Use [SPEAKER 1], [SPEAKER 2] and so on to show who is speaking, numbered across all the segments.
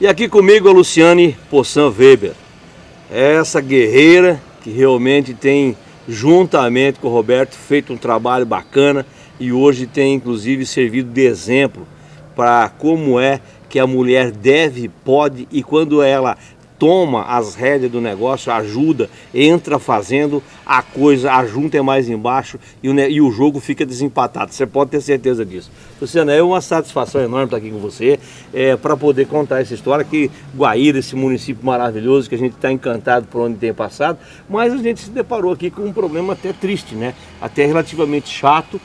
[SPEAKER 1] E aqui comigo a Luciane Poçan Weber, essa guerreira que realmente tem, juntamente com o Roberto, feito um trabalho bacana e hoje tem inclusive servido de exemplo para como é que a mulher deve, pode e quando ela toma as rédeas do negócio, ajuda, entra fazendo, a coisa, a junta é mais embaixo e o jogo fica desempatado. Você pode ter certeza disso. Luciana, é uma satisfação enorme estar aqui com você, para poder contar essa história que Guaíra, esse município maravilhoso, que a gente está encantado por onde tem passado, mas a gente se deparou aqui com um problema até triste, né? Até relativamente chato,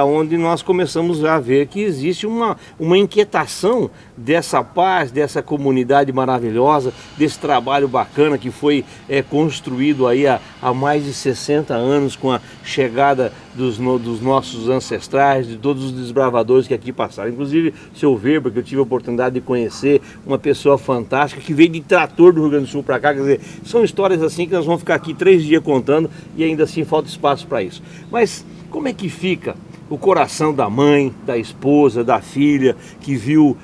[SPEAKER 1] onde nós começamos a ver que existe uma inquietação dessa paz, dessa comunidade maravilhosa, desse trabalho bacana que foi construído aí há mais de 60 anos com a chegada dos nossos ancestrais, de todos os desbravadores que aqui passaram. Inclusive o seu Weber, que eu tive a oportunidade de conhecer, uma pessoa fantástica que veio de trator do Rio Grande do Sul para cá. Quer dizer, são histórias assim que nós vamos ficar aqui 3 dias contando e ainda assim falta espaço para isso. Mas como é que fica o coração da mãe, da esposa, da filha, que viu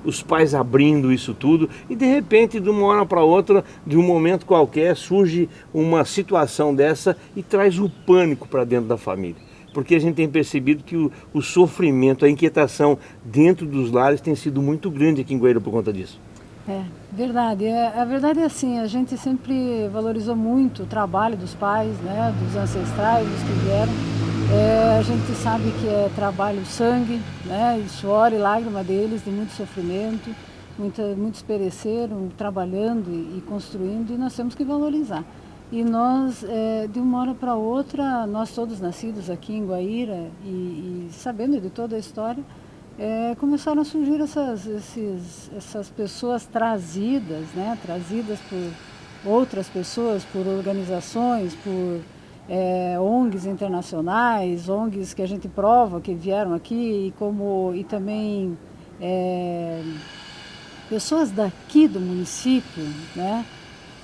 [SPEAKER 1] os pais abrindo isso tudo e de repente, de uma hora para outra, de um momento qualquer, surge uma situação dessa e traz o pânico para dentro da família? Porque a gente tem percebido que o sofrimento, a inquietação dentro dos lares tem sido muito grande aqui em Guaíra por conta disso.
[SPEAKER 2] É verdade. A verdade é assim, a gente sempre valorizou muito o trabalho dos pais, né, dos ancestrais, dos que vieram. A gente sabe que é trabalho, sangue, né, e suor e lágrima deles, de muito sofrimento, muitos pereceram trabalhando e construindo, e nós temos que valorizar. E nós, de uma hora para outra, nós todos nascidos aqui em Guaíra e sabendo de toda a história, começaram a surgir essas pessoas trazidas, né, trazidas por outras pessoas, por organizações, por ONGs internacionais, ONGs que a gente prova que vieram aqui e também pessoas daqui do município, né,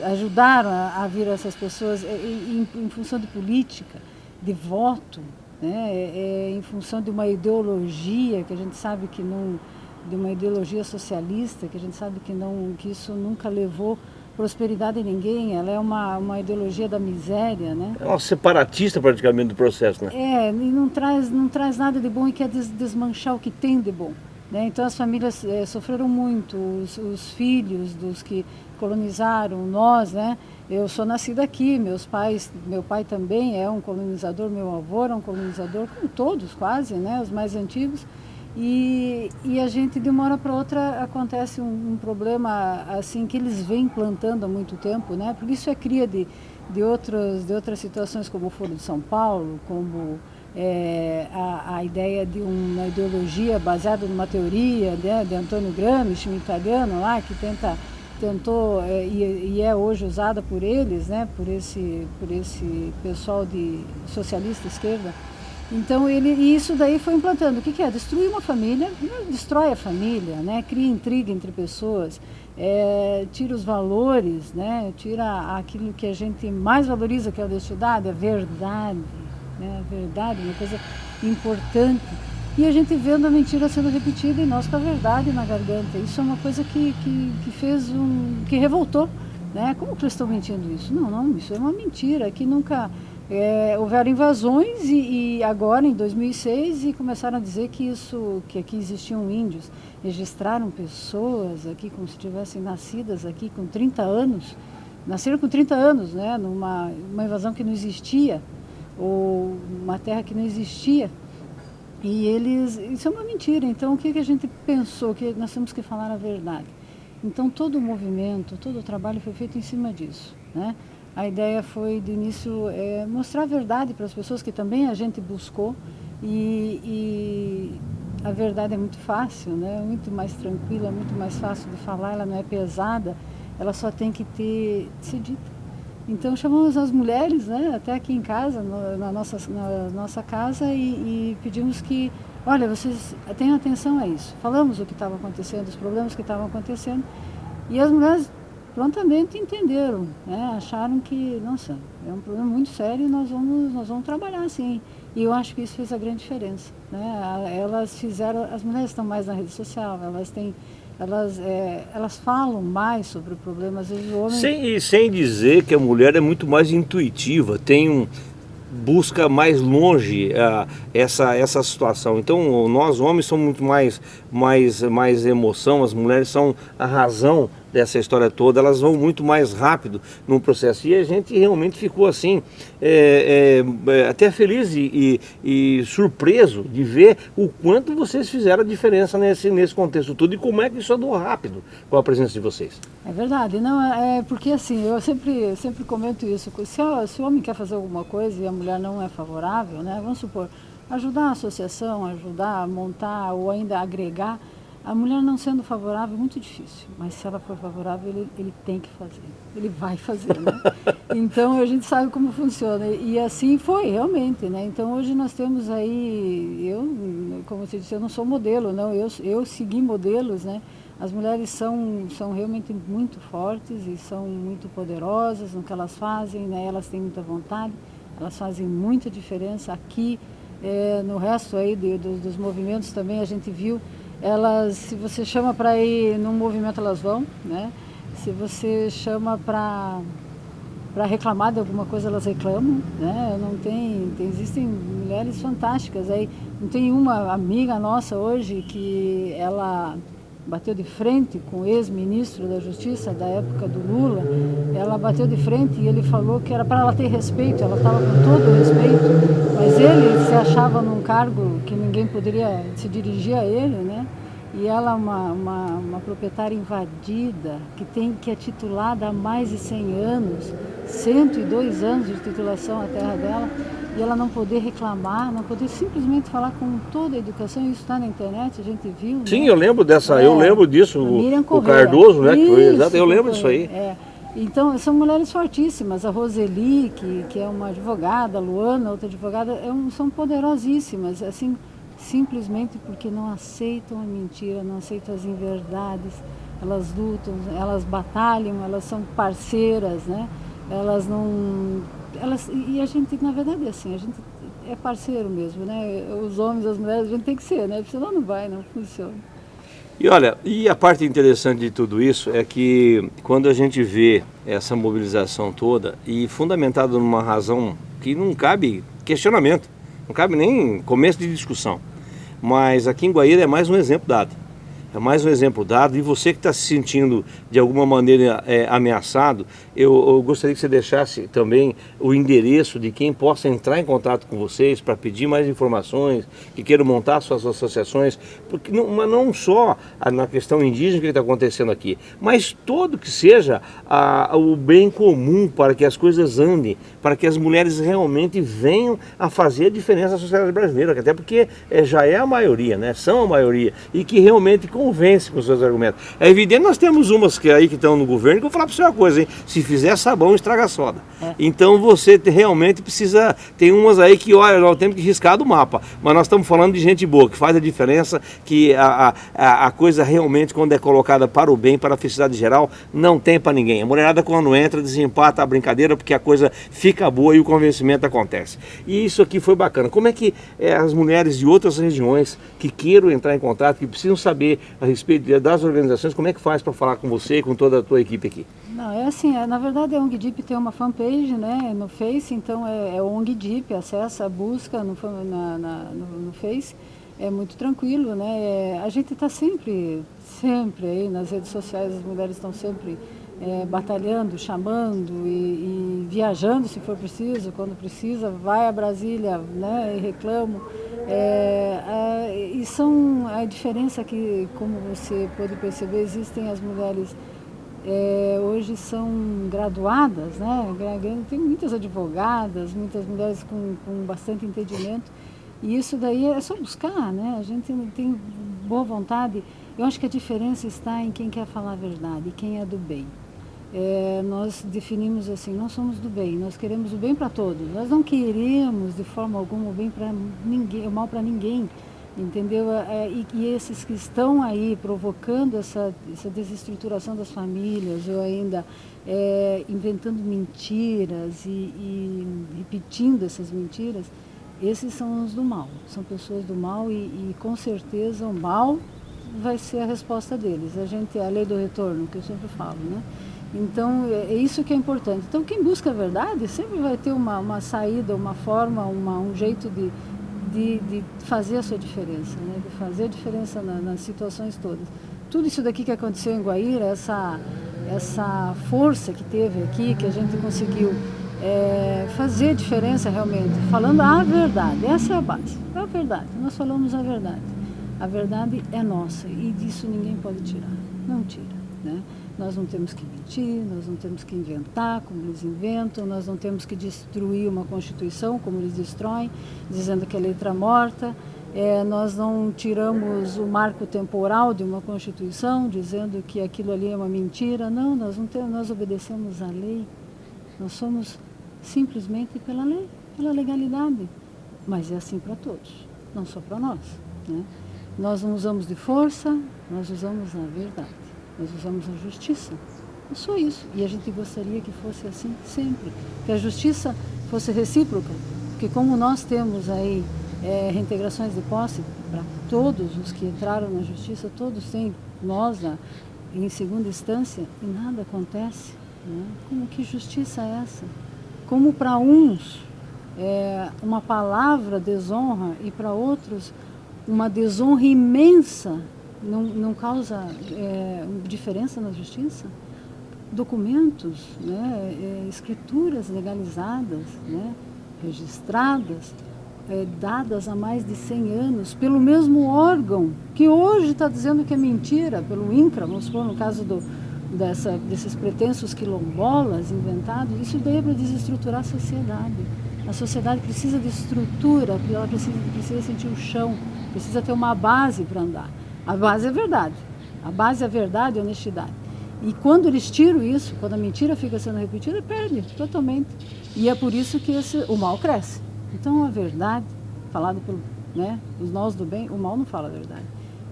[SPEAKER 2] ajudaram a vir essas pessoas em função de política, de voto, né, em função de uma ideologia que a gente sabe que não, de uma ideologia socialista que a gente sabe que isso nunca levou prosperidade em ninguém. Ela é uma ideologia da miséria, né?
[SPEAKER 1] É uma separatista praticamente do processo, né?
[SPEAKER 2] E não traz nada de bom e quer desmanchar o que tem de bom, né? Então as famílias sofreram muito, os filhos dos que colonizaram, nós, né? Eu sou nascida aqui, meu pai também é um colonizador, meu avô era um colonizador, como todos quase, né? Os mais antigos. E a gente, de uma hora para outra, acontece um problema assim que eles vêm plantando há muito tempo, né? Porque isso é cria de outras situações, como o Foro de São Paulo, como a ideia de uma ideologia baseada numa teoria, né, de Antônio Gramsci, um italiano lá, que tentou e é hoje usada por eles, né, por esse pessoal de socialista esquerda. Então e isso daí foi implantando. O que é? Destruir uma família, destrói a família, né? Cria intriga entre pessoas, tira os valores, né? Tira aquilo que a gente mais valoriza, que é a honestidade, a verdade, né? A verdade, uma coisa importante. E a gente vendo a mentira sendo repetida e nós com a verdade na garganta. Isso é uma coisa que que revoltou, né? Como que eles estão mentindo isso? Não, isso é uma mentira, que nunca... houveram invasões e agora em 2006 e começaram a dizer que aqui existiam índios, registraram pessoas aqui como se tivessem nascidas aqui com 30 anos, nasceram com 30 anos, né, numa invasão que não existia, ou uma terra que não existia, e isso é uma mentira. Então o que a gente pensou? Que nós temos que falar a verdade. Então todo o movimento, todo o trabalho foi feito em cima disso, né? A ideia foi, de início, mostrar a verdade para as pessoas, que também a gente buscou, e a verdade é muito fácil, né? Muito mais tranquila, muito mais fácil de falar, ela não é pesada, ela só tem que ser dita. Então chamamos as mulheres, né, até aqui em casa, na nossa casa, e pedimos que, olha, vocês tenham atenção a isso. Falamos o que estava acontecendo, os problemas que estavam acontecendo, e as mulheres prontamente entenderam, né? Acharam que, nossa, é um problema muito sério e nós vamos trabalhar assim. E eu acho que isso fez a grande diferença, né? Elas fizeram, as mulheres estão mais na rede social, elas falam mais sobre o problema, às vezes o homem...
[SPEAKER 1] Sem dizer que a mulher é muito mais intuitiva, busca mais longe essa situação. Então nós homens somos muito mais emoção, as mulheres são a razão dessa história toda, elas vão muito mais rápido no processo. E a gente realmente ficou assim, até feliz e surpreso de ver o quanto vocês fizeram a diferença nesse contexto todo e como é que isso andou rápido com a presença de vocês.
[SPEAKER 2] É verdade, não, porque assim, eu sempre comento isso, se o homem quer fazer alguma coisa e a mulher não é favorável, né, vamos supor, ajudar a associação, ajudar a montar ou ainda agregar, a mulher não sendo favorável é muito difícil, mas se ela for favorável, ele tem que fazer, ele vai fazer, né? Então a gente sabe como funciona e assim foi realmente, né? Então hoje nós temos aí, como você disse, eu não sou modelo, não, eu segui modelos, né? As mulheres são realmente muito fortes e são muito poderosas no que elas fazem, né? Elas têm muita vontade, elas fazem muita diferença aqui, no resto aí dos movimentos também a gente viu. Elas, se você chama para ir num movimento, elas vão, né? Se você chama para reclamar de alguma coisa, elas reclamam, né? Existem mulheres fantásticas aí. Não tem uma amiga nossa hoje que ela bateu de frente com o ex-ministro da Justiça da época do Lula. Ela bateu de frente e ele falou que era para ela ter respeito, ela estava com todo o respeito, mas ele se achava num cargo que ninguém poderia se dirigir a ele, né? E ela, uma proprietária invadida, que é titulada há mais de 100 anos, 102 anos de titulação a terra dela, e ela não poder reclamar, não poder simplesmente falar com toda a educação, isso está na internet, a gente viu.
[SPEAKER 1] Sim,
[SPEAKER 2] né?
[SPEAKER 1] eu lembro eu lembro disso, o Cardoso, né? Que foi, exato, eu lembro disso aí.
[SPEAKER 2] Então, são mulheres fortíssimas, a Roseli, que é uma advogada, a Luana, outra advogada, são poderosíssimas, assim, simplesmente porque não aceitam a mentira, não aceitam as inverdades, elas lutam, elas batalham, elas são parceiras, né? Elas não... e a gente, na verdade, assim, a gente é parceiro mesmo, né? Os homens, as mulheres, a gente tem que ser, né? Senão não vai, não funciona.
[SPEAKER 1] E olha, e a parte interessante de tudo isso é que quando a gente vê essa mobilização toda e fundamentada numa razão que não cabe questionamento, não cabe nem começo de discussão, mas aqui em Guaíra é mais um exemplo dado. É mais um exemplo dado, e você que está se sentindo de alguma maneira ameaçado, eu gostaria que você deixasse também o endereço de quem possa entrar em contato com vocês para pedir mais informações, que queiram montar suas associações, porque não só na questão indígena que está acontecendo aqui, mas todo que seja o bem comum para que as coisas andem, para que as mulheres realmente venham a fazer a diferença na sociedade brasileira, até porque já é a maioria, né? São a maioria, e que realmente convence com os seus argumentos. É evidente, nós temos umas que estão no governo, que eu vou falar para você uma coisa, hein? Se fizer sabão, estraga soda. Então você realmente precisa, tem umas aí que, olha, nós temos que riscar do mapa, mas nós estamos falando de gente boa, que faz a diferença, que a coisa realmente, quando é colocada para o bem, para a felicidade geral, não tem para ninguém. A mulherada, quando entra, desempata a brincadeira, porque a coisa fica boa e o convencimento acontece. E isso aqui foi bacana. Como é que as mulheres de outras regiões que queiram entrar em contato, que precisam saber a respeito das organizações, como é que faz para falar com você e com toda a tua equipe aqui?
[SPEAKER 2] Não, é assim, na verdade a ONG DIP tem uma fanpage, né, no Face, então é ONG DIP, acessa, busca no Face, é muito tranquilo, né, a gente está sempre aí nas redes sociais, as mulheres estão sempre batalhando, chamando e viajando se for preciso, quando precisa, vai a Brasília, né, e reclamo. E são a diferença que, como você pode perceber, existem as mulheres hoje são graduadas, né? Tem muitas advogadas, muitas mulheres com bastante entendimento, e isso daí é só buscar, né? A gente tem boa vontade. Eu acho que a diferença está em quem quer falar a verdade, quem é do bem. Nós definimos assim, nós somos do bem, nós queremos o bem para todos, nós não queremos de forma alguma o bem para ninguém, o mal para ninguém, entendeu? E esses que estão aí provocando essa desestruturação das famílias, ou ainda inventando mentiras e repetindo essas mentiras, esses são os do mal, são pessoas do mal e com certeza o mal vai ser a resposta deles. A lei do retorno, que eu sempre falo, né? Então, é isso que é importante. Então, quem busca a verdade sempre vai ter uma saída, uma forma, um jeito de fazer a sua diferença, né? De fazer a diferença nas situações todas. Tudo isso daqui que aconteceu em Guaíra, essa força que teve aqui, que a gente conseguiu fazer a diferença realmente, falando a verdade, essa é a base, é a verdade, nós falamos a verdade. A verdade é nossa e disso ninguém pode tirar, não tira, né? Nós não temos que mentir, nós não temos que inventar como eles inventam, nós não temos que destruir uma Constituição como eles destroem, dizendo que é letra morta. Nós não tiramos o marco temporal de uma Constituição, dizendo que aquilo ali é uma mentira. Não, nós obedecemos à lei. Nós somos simplesmente pela lei, pela legalidade. Mas é assim para todos, não só para nós, né? Nós não usamos de força, nós usamos a verdade. Nós usamos a justiça. É só isso. E a gente gostaria que fosse assim sempre. Que a justiça fosse recíproca. Porque como nós temos aí reintegrações de posse para todos os que entraram na justiça, todos têm, nós em segunda instância, e nada acontece, né? Como que justiça é essa? Como para uns uma palavra desonra e para outros uma desonra imensa não causa diferença na justiça? Documentos, né? Escrituras legalizadas, né? Registradas, dadas há mais de 100 anos pelo mesmo órgão que hoje está dizendo que é mentira, pelo INCRA, vamos supor, no caso desses pretensos quilombolas inventados. Isso daí é para desestruturar a sociedade. A sociedade precisa de estrutura, ela precisa sentir o chão, precisa ter uma base para andar. A base é a verdade. A base é a verdade e a honestidade. E quando eles tiram isso, quando a mentira fica sendo repetida, perde totalmente. E é por isso que o mal cresce. Então a verdade, falada pelos nós do bem, o mal não fala a verdade.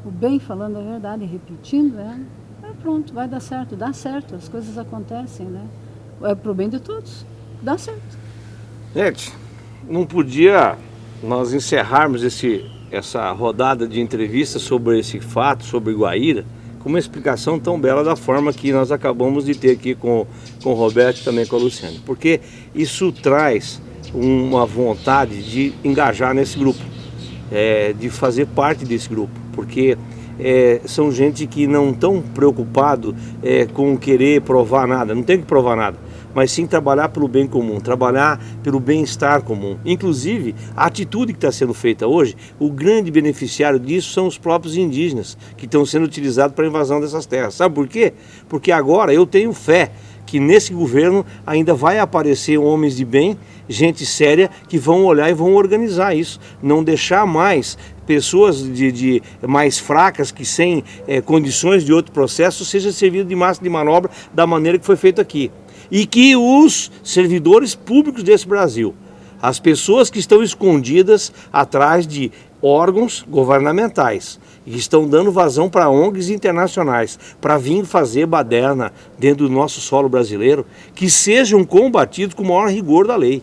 [SPEAKER 2] O bem falando a verdade e repetindo ela, pronto, vai dar certo, dá certo, as coisas acontecem, né? É pro bem de todos, dá certo.
[SPEAKER 1] Gente, não podia nós encerrarmos essa rodada de entrevistas sobre esse fato, sobre Guaíra, com uma explicação tão bela da forma que nós acabamos de ter aqui com o Roberto e também com a Luciane, porque isso traz uma vontade de engajar nesse grupo, de fazer parte desse grupo, porque são gente que não estão preocupado com querer provar nada, não tem que provar nada, mas sim trabalhar pelo bem comum, trabalhar pelo bem-estar comum. Inclusive, a atitude que está sendo feita hoje, o grande beneficiário disso são os próprios indígenas, que estão sendo utilizados para a invasão dessas terras. Sabe por quê? Porque agora eu tenho fé que nesse governo ainda vai aparecer homens de bem, gente séria, que vão olhar e vão organizar isso, não deixar mais pessoas mais fracas, que sem condições de outro processo, seja servido de massa de manobra da maneira que foi feito aqui. E que os servidores públicos desse Brasil, as pessoas que estão escondidas atrás de órgãos governamentais, que estão dando vazão para ONGs internacionais, para vir fazer baderna dentro do nosso solo brasileiro, que sejam combatidos com o maior rigor da lei.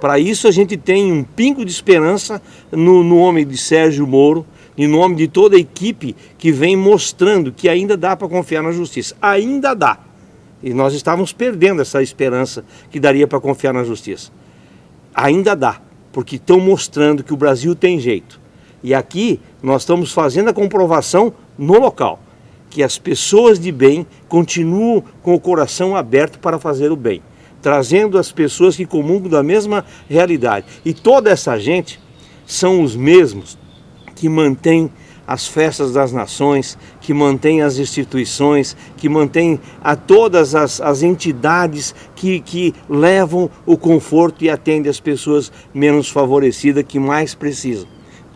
[SPEAKER 1] Para isso a gente tem um pingo de esperança no nome de Sérgio Moro, em nome de toda a equipe que vem mostrando que ainda dá para confiar na justiça. Ainda dá. E nós estávamos perdendo essa esperança que daria para confiar na justiça. Ainda dá, porque estão mostrando que o Brasil tem jeito. E aqui nós estamos fazendo a comprovação no local, que as pessoas de bem continuam com o coração aberto para fazer o bem, trazendo as pessoas que comungam da mesma realidade. E toda essa gente são os mesmos que mantêm as festas das nações, que mantêm as instituições, que mantêm a todas as entidades que levam o conforto e atendem as pessoas menos favorecidas, que mais precisam.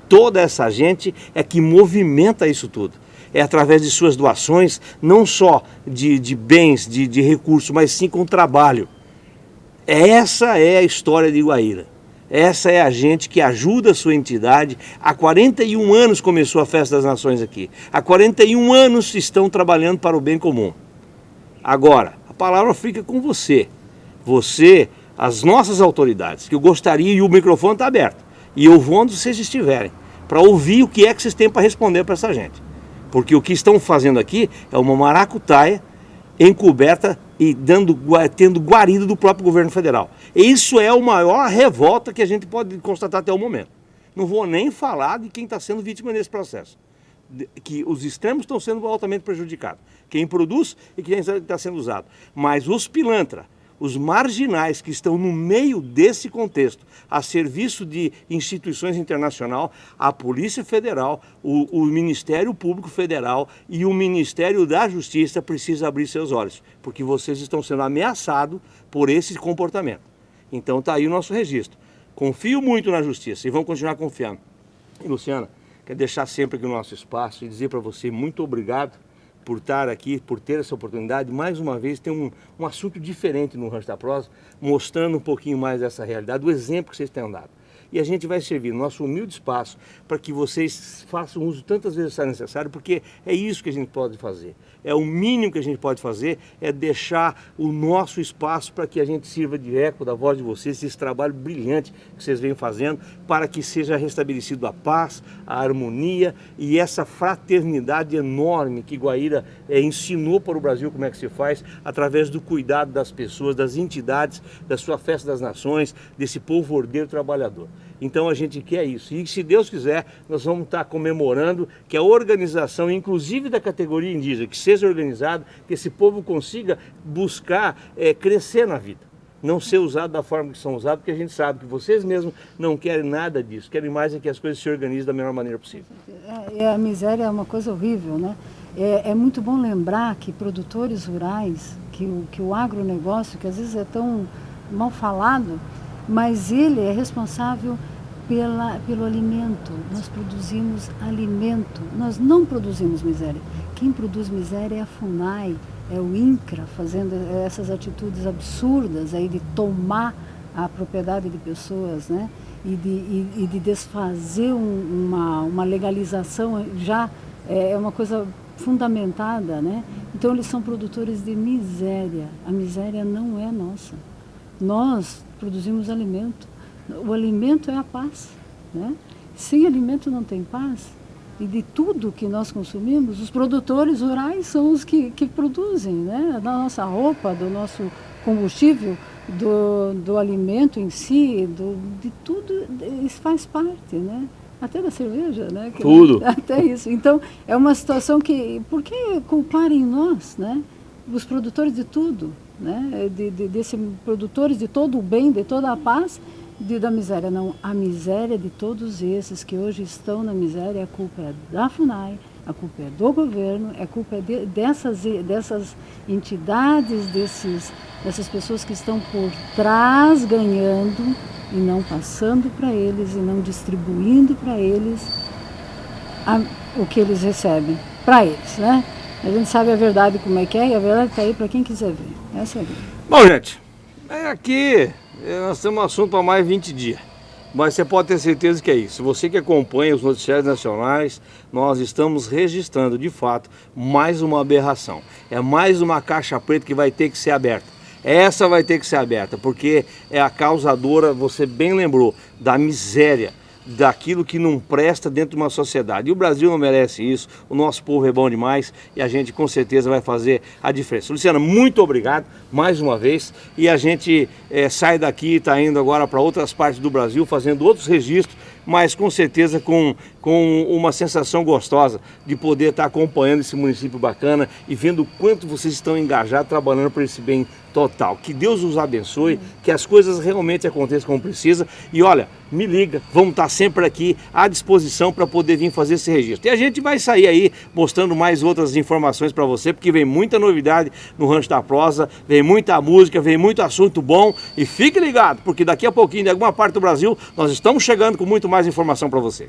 [SPEAKER 1] Toda essa gente é que movimenta isso tudo. É através de suas doações, não só de bens, de recursos, mas sim com trabalho. Essa é a história de Guaíra. Essa é a gente que ajuda a sua entidade. Há 41 anos começou a Festa das Nações aqui. Há 41 anos estão trabalhando para o bem comum. Agora, a palavra fica com você. Você, as nossas autoridades, que eu gostaria, e o microfone está aberto, e eu vou onde vocês estiverem, para ouvir o que é que vocês têm para responder para essa gente. Porque o que estão fazendo aqui é uma maracutaia encoberta e tendo guarido do próprio governo federal. E isso é a maior revolta que a gente pode constatar até o momento. Não vou nem falar de quem está sendo vítima nesse processo. Que os extremos estão sendo altamente prejudicados. Quem produz e quem está sendo usado. Mas os pilantras, os marginais que estão no meio desse contexto, a serviço de instituições internacionais, a Polícia Federal, o Ministério Público Federal e o Ministério da Justiça precisam abrir seus olhos, porque vocês estão sendo ameaçados por esse comportamento. Então está aí o nosso registro. Confio muito na Justiça e vamos continuar confiando. E, Luciana, quero deixar sempre aqui o nosso espaço e dizer para você muito obrigado por estar aqui, por ter essa oportunidade. Mais uma vez tem um assunto diferente no Rancho da Prosa, mostrando um pouquinho mais dessa realidade, do exemplo que vocês têm dado. E a gente vai servir nosso humilde espaço para que vocês façam uso tantas vezes será necessário, porque é isso que a gente pode fazer. É o mínimo que a gente pode fazer, é deixar o nosso espaço para que a gente sirva de eco da voz de vocês, esse trabalho brilhante que vocês vêm fazendo, para que seja restabelecido a paz, a harmonia e essa fraternidade enorme que Guaíra ensinou para o Brasil como é que se faz, através do cuidado das pessoas, das entidades, da sua festa das nações, desse povo ordeiro trabalhador. Então a gente quer isso. E se Deus quiser, nós vamos estar comemorando que a organização, inclusive da categoria indígena, que seja organizado, que esse povo consiga buscar crescer na vida. Não ser usado da forma que são usados, porque a gente sabe que vocês mesmos não querem nada disso. Querem mais é que as coisas se organizem da melhor maneira possível.
[SPEAKER 2] A miséria é uma coisa horrível, né? É muito bom lembrar que produtores rurais, que o agronegócio, que às vezes é tão mal falado, mas ele é responsável pelo alimento. Nós produzimos alimento, nós não produzimos miséria. Quem produz miséria é a FUNAI, é o INCRA, fazendo essas atitudes absurdas aí de tomar a propriedade de pessoas, né? E de desfazer uma legalização já é uma coisa fundamentada, né? Então eles são produtores de miséria. A miséria não é nossa. Nós produzimos alimento. O alimento é a paz, né? Sem alimento não tem paz. E de tudo que nós consumimos, os produtores rurais são os que produzem, né? Da nossa roupa, do nosso combustível, do alimento em si, de tudo, isso faz parte, né? Até da cerveja, né?
[SPEAKER 1] Tudo.
[SPEAKER 2] Até isso. Então, é uma situação que... Por que culparem nós, né? Os produtores de tudo, né? Desses produtores de todo o bem, de toda a paz, da miséria. Não, a miséria de todos esses que hoje estão na miséria, a culpa é da FUNAI, a culpa é do governo, a culpa é dessas entidades, dessas pessoas que estão por trás ganhando e não passando para eles e não distribuindo para eles o que eles recebem para eles, né? A gente sabe a verdade como é que é e a verdade está aí para quem quiser ver. Essa é a verdade.
[SPEAKER 1] Bom, gente, aqui nós temos um assunto para mais 20 dias. Mas você pode ter certeza que é isso. Você que acompanha os noticiários nacionais, nós estamos registrando, de fato, mais uma aberração. É mais uma caixa preta que vai ter que ser aberta. Essa vai ter que ser aberta, porque é a causadora, você bem lembrou, da miséria, daquilo que não presta dentro de uma sociedade. E o Brasil não merece isso, o nosso povo é bom demais e a gente com certeza vai fazer a diferença. Luciana, muito obrigado mais uma vez e a gente sai daqui e está indo agora para outras partes do Brasil, fazendo outros registros, mas com certeza com uma sensação gostosa de poder estar acompanhando esse município bacana e vendo o quanto vocês estão engajados trabalhando por esse bem total. Que Deus os abençoe, que as coisas realmente aconteçam como precisa. E olha, me liga, vamos estar sempre aqui à disposição para poder vir fazer esse registro. E a gente vai sair aí mostrando mais outras informações para você, porque vem muita novidade no Rancho da Prosa, vem muita música, vem muito assunto bom. E fique ligado, porque daqui a pouquinho, de alguma parte do Brasil, nós estamos chegando com muito mais informação para você.